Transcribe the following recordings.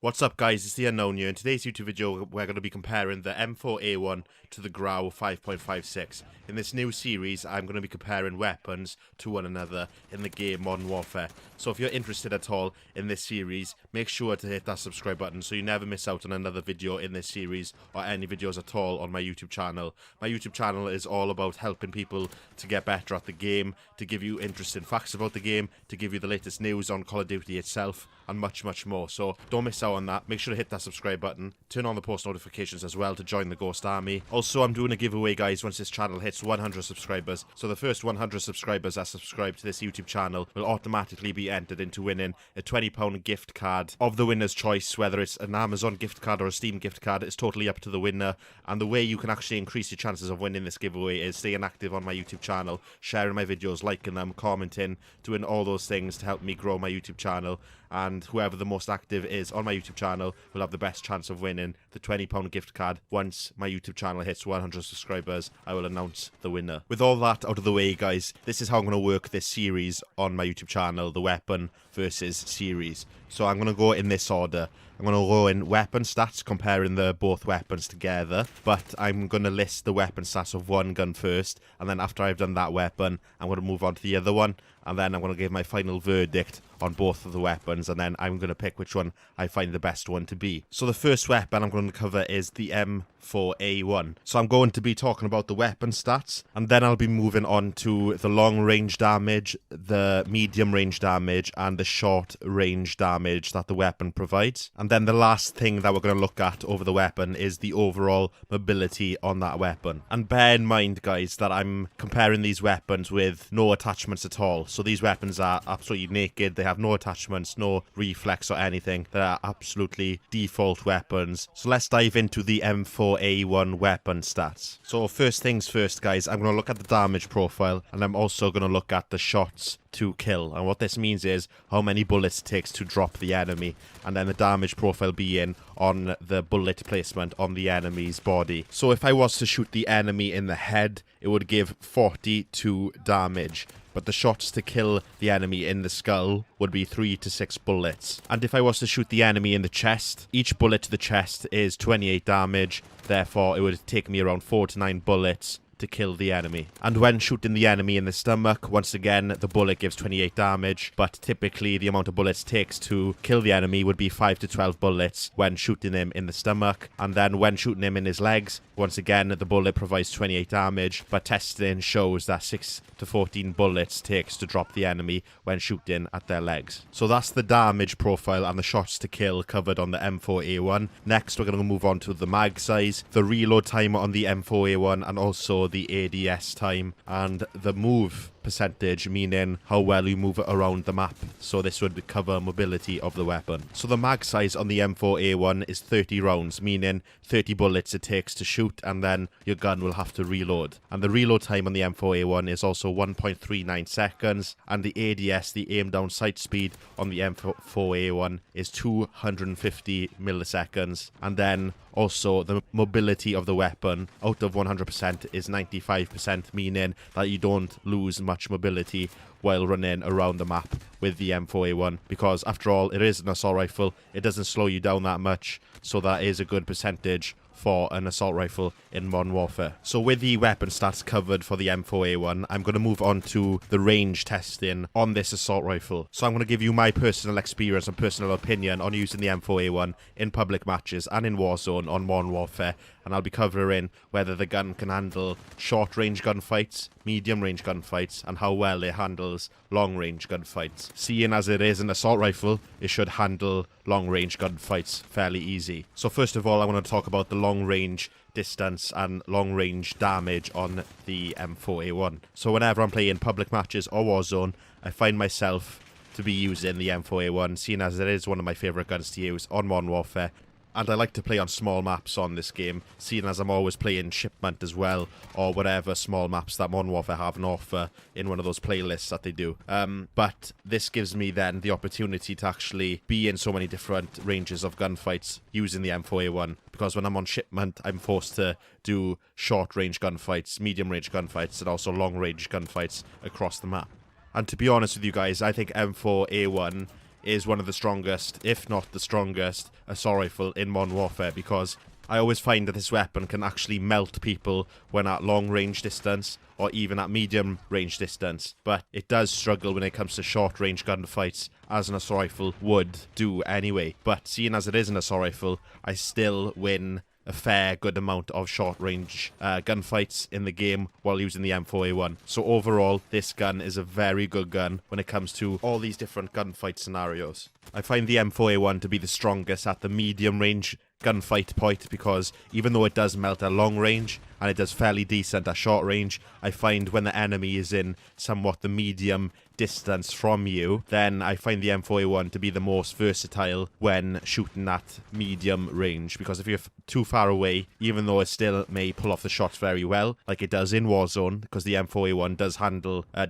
What's up guys, it's the Unknown here. In today's YouTube video we're going to be comparing the M4A1 to the Grau 5.56. In this new series I'm going to be comparing weapons to one another in the game Modern Warfare. So if you're interested at all in this series, make sure to hit that subscribe button so you never miss out on another video in this series or any videos at all on my YouTube channel. My YouTube channel is all about helping people to get better at the game, to give you interesting facts about the game, to give you the latest news on Call of Duty itself, and much more. So don't miss out on that. Make sure to hit that subscribe button, turn on the post notifications as well to join the Ghost Army. Also, I'm doing a giveaway guys once this channel hits 100 subscribers. So the first 100 subscribers that subscribe to this YouTube channel will automatically be entered into winning a £20 gift card of the winner's choice. Whether it's an Amazon gift card or a Steam gift card, it's totally up to the winner. And the way you can actually increase your chances of winning this giveaway is staying active on my YouTube channel, sharing my videos, liking them, commenting, doing all those things to help me grow my YouTube channel. And whoever the most active is on my YouTube channel will have the best chance of winning the £20 gift card. Once my YouTube channel hits 100 subscribers, I will announce the winner. With all that out of the way, guys, this is how I'm going to work this series on my YouTube channel, the weapon versus series. So I'm going to go in this order. I'm going to go in weapon stats, comparing the both weapons together, but I'm going to list the weapon stats of one gun first, and then after I've done that weapon, I'm going to move on to the other one, and then I'm going to give my final verdict on both of the weapons, and then I'm going to pick which one I find the best one to be. So the first weapon I'm going to cover is the M4A1. So I'm going to be talking about the weapon stats, and then I'll be moving on to the long range damage, the medium range damage, and the short range damage that the weapon provides. And then the last thing that we're going to look at over the weapon is the overall mobility on that weapon. And bear in mind, guys, that I'm comparing these weapons with no attachments at all. So these weapons are absolutely naked. They have no attachments, no reflex or anything. They're absolutely default weapons. So let's dive into the M4A1 weapon stats. So first things first, guys, I'm going to look at the damage profile, and I'm also going to look at the shots to kill. And what this means is how many bullets it takes to drop the enemy, and then the damage profile being on the bullet placement on the enemy's body. So if I was to shoot the enemy in the head, it would give 42 damage. But the shots to kill the enemy in the skull would be 3 to 6 bullets. And if I was to shoot the enemy in the chest, each bullet to the chest is 28 damage. Therefore, it would take me around 4 to 9 bullets to kill the enemy. And when shooting the enemy in the stomach, once again, the bullet gives 28 damage, but typically the amount of bullets it takes to kill the enemy would be 5 to 12 bullets when shooting him in the stomach. And then when shooting him in his legs, once again, the bullet provides 28 damage, but testing shows that 6 to 14 bullets takes to drop the enemy when shooting at their legs. So that's the damage profile and the shots to kill covered on the M4A1. Next, we're going to move on to the mag size, the reload time on the M4A1, and also the ADS time, and the move percentage, meaning how well you move it around the map. So this would cover mobility of the weapon. So the mag size on the M4A1 is 30 rounds, meaning 30 bullets it takes to shoot, and then your gun will have to reload. And the reload time on the M4A1 is also 1.39 seconds, and the ADS, the aim down sight speed on the M4A1 is 250 milliseconds. And then also the mobility of the weapon out of 100% is 95%, meaning that you don't lose much mobility while running around the map with the M4A1, because after all, it is an assault rifle. It doesn't slow you down that much, so that is a good percentage for an assault rifle in Modern Warfare. So with the weapon stats covered for the M4A1, I'm going to move on to the range testing on this assault rifle. So I'm going to give you my personal experience and personal opinion on using the M4A1 in public matches and in Warzone on Modern Warfare, and I'll be covering whether the gun can handle short range gunfights, medium range gunfights, and how well it handles long range gunfights. Seeing as it is an assault rifle, it should handle long range gunfights fairly easy. So first of all, I want to talk about the long range distance and long range damage on the M4A1. So whenever I'm playing public matches or Warzone, I find myself to be using the M4A1, seeing as it is one of my favourite guns to use on Modern Warfare. And I like to play on small maps on this game, seeing as I'm always playing Shipment as well, or whatever small maps that Modern Warfare have an offer in one of those playlists that they do. But this gives me then the opportunity to actually be in so many different ranges of gunfights using the M4A1, because when I'm on Shipment, I'm forced to do short range gunfights, medium range gunfights, and also long range gunfights across the map. And to be honest with you guys, I think M4A1 is one of the strongest, if not the strongest, assault rifle in Modern Warfare, because I always find that this weapon can actually melt people when at long range distance or even at medium range distance, but it does struggle when it comes to short range gunfights, as an assault rifle would do anyway. But seeing as it is an assault rifle, I still win a fair good amount of short range gunfights in the game while using the M4A1. So overall, this gun is a very good gun when it comes to all these different gunfight scenarios. I find the M4A1 to be the strongest at the medium range gunfight point, because even though it does melt at long range and it does fairly decent at short range, I find when the enemy is in somewhat the medium distance from you, then I find the M4A1 to be the most versatile when shooting at medium range, because if you're too far away, even though it still may pull off the shots very well, like it does in Warzone, because the M4A1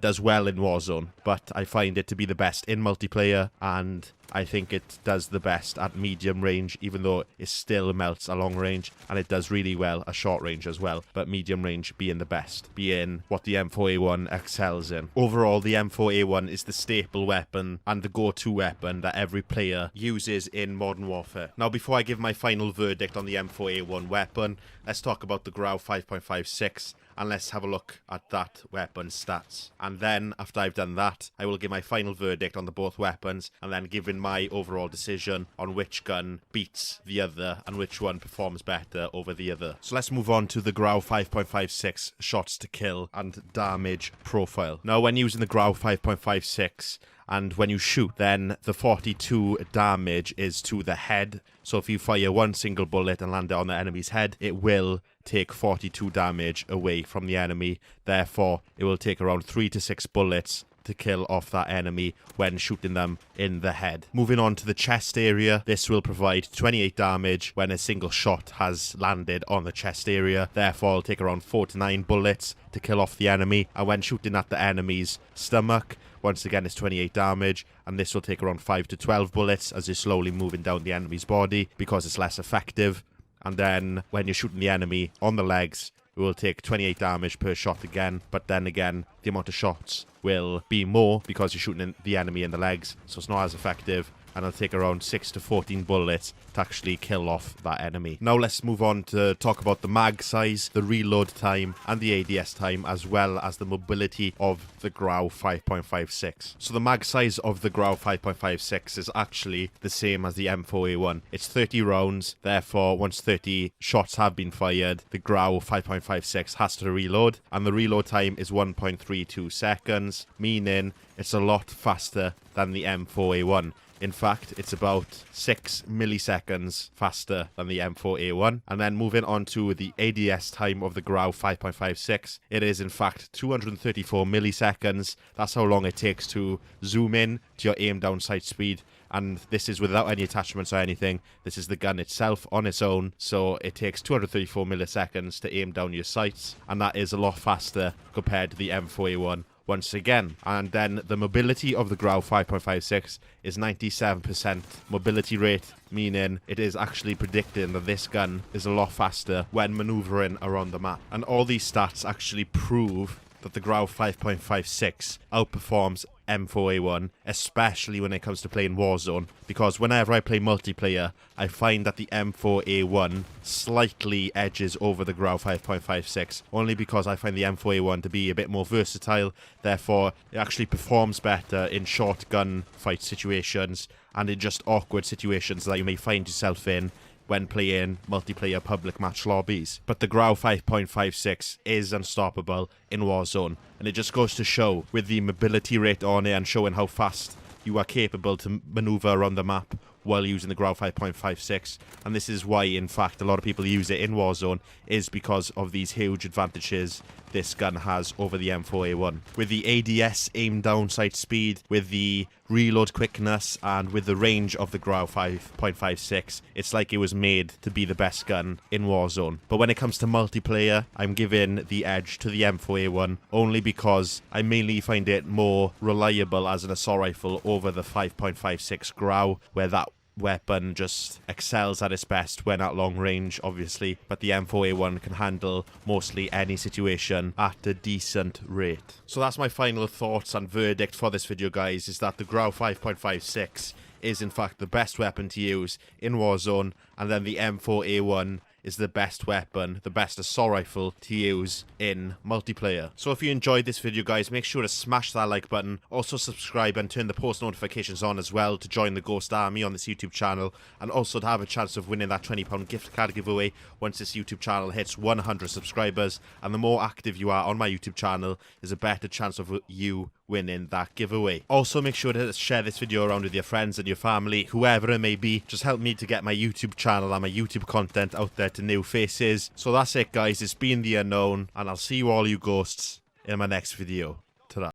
does well in Warzone, but I find it to be the best in multiplayer, and I think it does the best at medium range, even though it still melts at long range, and it does really well at short range as well, but medium range being the best, being what the M4A1 excels in. Overall, the M4A1 is the staple weapon and the go-to weapon that every player uses in Modern Warfare. Now, before I give my final verdict on the M4A1 weapon, let's talk about the Grau 5.56, and let's have a look at that weapon's stats. And then, after I've done that, I will give my final verdict on the both weapons, and then give in my overall decision on which gun beats the other and which one performs better over the other. So let's move on to the Grau 5.56 shots to kill and damage profile. Now, when using the Grau 5.56, and when you shoot, then the 42 damage is to the head. So if you fire one single bullet and land it on the enemy's head, it will take 42 damage away from the enemy. Therefore, it will take around 3 to 6 bullets to kill off that enemy when shooting them in the head. Moving on to the chest area, this will provide 28 damage when a single shot has landed on the chest area. Therefore, it'll take around 4 to 9 bullets to kill off the enemy. And when shooting at the enemy's stomach, once again, it's 28 damage, and this will take around 5 to 12 bullets as you're slowly moving down the enemy's body, because it's less effective. And then when you're shooting the enemy on the legs, it will take 28 damage per shot again, but then again, the amount of shots will be more because you're shooting the enemy in the legs, so it's not as effective, and it'll take around 6 to 14 bullets to actually kill off that enemy. Now let's move on to talk about the mag size, the reload time, and the ADS time, as well as the mobility of the Grau 5.56. So the mag size of the Grau 5.56 is actually the same as the M4A1. It's 30 rounds, therefore once 30 shots have been fired, the Grau 5.56 has to reload, and the reload time is 1.32 seconds, meaning it's a lot faster than the M4A1. In fact, it's about 6 milliseconds faster than the M4A1. And then moving on to the ADS time of the Grau 5.56, it is in fact 234 milliseconds. That's how long it takes to zoom in to your aim down sight speed. And this is without any attachments or anything. This is the gun itself on its own. So it takes 234 milliseconds to aim down your sights. And that is a lot faster compared to the M4A1. Once again, and then the mobility of the Grau 5.56 is 97% mobility rate, meaning it is actually predicting that this gun is a lot faster when maneuvering around the map. And all these stats actually prove that the Grau 5.56 outperforms M4A1, especially when it comes to playing Warzone, because whenever I play multiplayer, I find that the M4A1 slightly edges over the Grau 5.56, only because I find the M4A1 to be a bit more versatile. Therefore, it actually performs better in short gun fight situations and in just awkward situations that you may find yourself in when playing multiplayer public match lobbies. But the Grau 5.56 is unstoppable in Warzone, and it just goes to show, with the mobility rate on it and showing how fast you are capable to maneuver around the map while using the Grau 5.56, and this is why, in fact, a lot of people use it in Warzone, is because of these huge advantages this gun has over the M4A1. With the ADS aim down sight speed, with the reload quickness, and with the range of the Grau 5.56, it's like it was made to be the best gun in Warzone. But when it comes to multiplayer, I'm giving the edge to the M4A1, only because I mainly find it more reliable as an assault rifle over the 5.56 Grau, where that weapon just excels at its best when at long range, obviously, but the M4A1 can handle mostly any situation at a decent rate. So that's my final thoughts and verdict for this video, guys, is that the Grau 5.56 is in fact the best weapon to use in Warzone, and then the M4A1 is the best weapon, the best assault rifle to use in multiplayer. So if you enjoyed this video, guys, make sure to smash that like button. Also subscribe and turn the post notifications on as well to join the Ghost Army on this YouTube channel, and also to have a chance of winning that £20 gift card giveaway once this YouTube channel hits 100 subscribers. And the more active you are on my YouTube channel, there's a better chance of you winning that giveaway. Also, make sure to share this video around with your friends and your family, whoever it may be. Just help me to get my YouTube channel and my YouTube content out there to new faces. So that's it, guys. It's been The Unknown, and I'll see you all, you ghosts, in my next video. Ta-ra.